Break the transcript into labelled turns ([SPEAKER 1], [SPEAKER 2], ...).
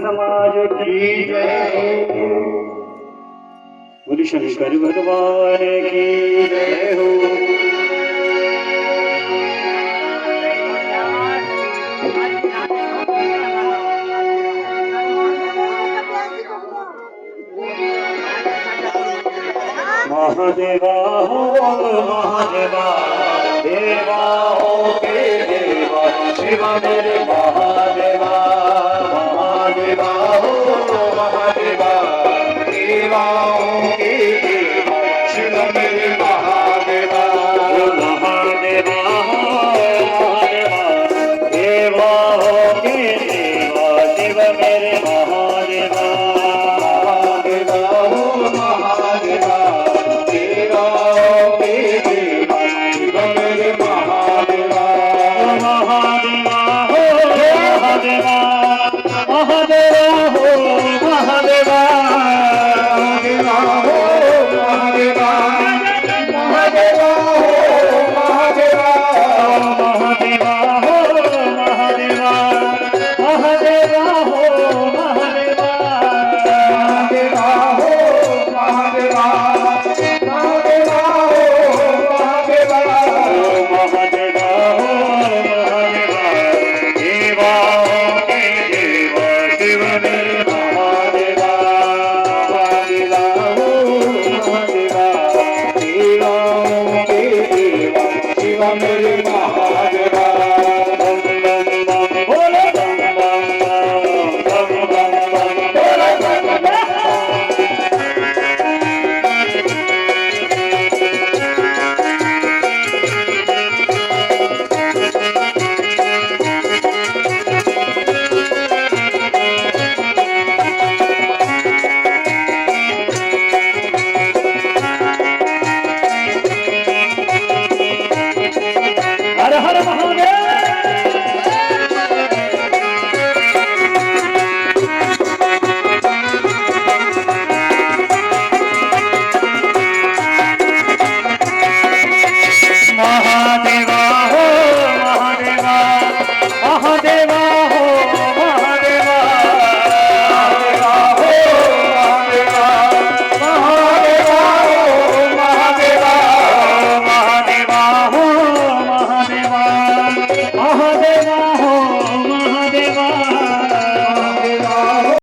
[SPEAKER 1] समाज की जय हो। बोले शंकर भगवान की जय हो। महादेवा हो महादेवा, देवा हो के देवा, शिव मेरे महादेवा। महादेवा हो महादेवा, देवा हो के देवा, शिव मेरे महादेवा। महादेवा हो महादेवा, देवा हो के देवा, शिव मेरे महादेवा। महादेवा हो महादेवा, देवा हो के देवा, शिव मेरे महादेवा। महादेवा हो महादेवा, महादेवा हो महादेवा,